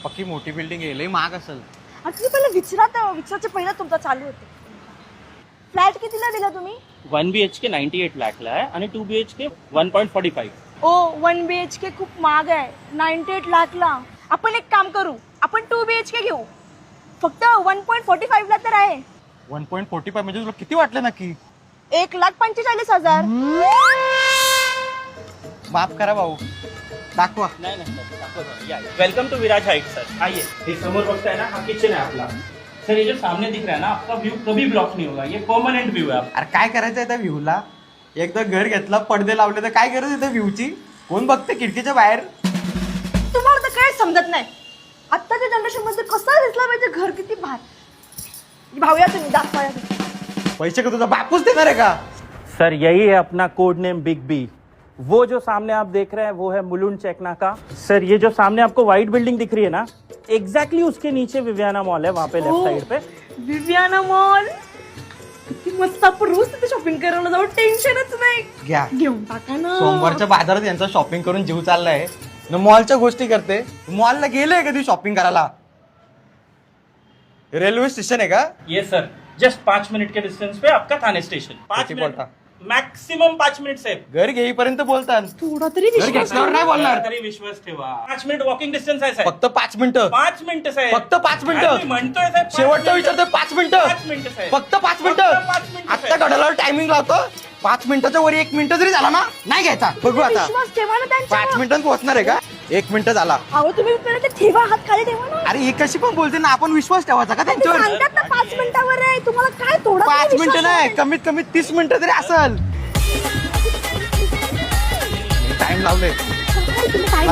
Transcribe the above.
पक्की मोठी बिल्डिंग आहे, लई महाग असेल. तुम्ही पहिलं विचारायचं पहिलं तुमचं चालू होते. फ्लॅट कितीला दिला तुम्ही? 1 BHK 98 लाखला आहे आणि 2 BHK 1.45. ओ 1 BHK खूप महाग आहे, 98 लाखला. आपण एक काम करू, आपण 2 BHK घेऊ. फक्त 1.45 ला तर आहे. 1.45 म्हणजे तुला किती वाटलं नक्की? 1,45,000. माफ करा भाऊ, दाखवा. नाही welcome to Viraj height sir. आइए, हे समोर बघताय ना, हा किचन आहे आपला. सर ये जो सामने दिख रहा है ना, आपका व्यू कभी ब्लॉक नहीं होगा, ये परमानेंट व्यू है. अरे काय करायचं आहे त्या व्ह्यूला? एकदा घर घेतला, पडदे लावले तर काय गरज आहे त्या व्ह्यूची? कोण बघते खिडकीच्या बाहेर? तुम्हाला तर काय समजत नाही. आत्ताच्या जनरेशन मध्ये कसं दिसला पाहिजे घर किती भारी. भाऊया तुम्ही दाखवा. पैसे का तुझा बापूच देणार आहे का? सर यही है अपना कोड नेम बिग बी. वो जो सामने आप देख रहे हैं वो है मुलुंड चेकना का. सर ये जो सामने आपको व्हाइट बिल्डिंग दिख रही है ना, एग्जैक्टली उसके नीचे विवियाना मॉल है, वहां पे लेफ्ट साइड पे. विवियाना मॉल किती मस्त. आपण रोज तिथे शॉपिंग करायला जाऊ, टेन्शनच नाही. घ्या, घेऊन टाका ना. सोमवारच्या बाजारात यांचा शॉपिंग करून जीव चाललाय न मॉलच्या गोष्टी करते. मॉलला गेले कधी शॉपिंग करायला? रेल्वे स्टेशन आहे का? ये सर जस्ट 5 मिनट के डिस्टेंस पे आपका थाने स्टेशन. 5 किती मिनट बोलता? मॅक्सिमम 5 मिनिट साहेब. घर घेईपर्यंत बोलतात. थोडा तरी घर विश्वास घेतल्यावर नाही बोलणार. तरी विश्वास ठेवा. 5 मिनिट वॉकिंग डिस्टन्स आहे साहेब. फक्त 5 मिनिटं. 5 मिनिटं साहेब. फक्त 5 मी मिनिटं. म्हणतोय साहेब. शेवटचं विचारतोय 5 मिनिटं. 5 मिनिटं साहेब. फक्त 5 फक्त मिनिटं. 5 मिनिटं आत्ता साहेब. घड्याळावर टायमिंग लावतो. 5 मिनिटाच्या वर 1 मिनिट जरी झाला ना, नाही घ्यायचा. बघू आता. विश्वास ठेवा ना 5 त्यांच्यावर. मिनिटांत पोहोचणार आहे का? 1 मिनिट झाला. अहो तुम्ही पहिले ते ठेवा, हात खाली ठेवा ना. अरे ही कशी पण बोलते ना, आपण विश्वास ठेवायचा का ते त्यांच्यावर? सांगतात ना 5 मिनिटावर आहे. तुम्हाला काय थोडा 5 मिनिटं नाही, कमीत कमी 30 मिनिटं तरी असेल. टाइम लावले. तुम्ही काय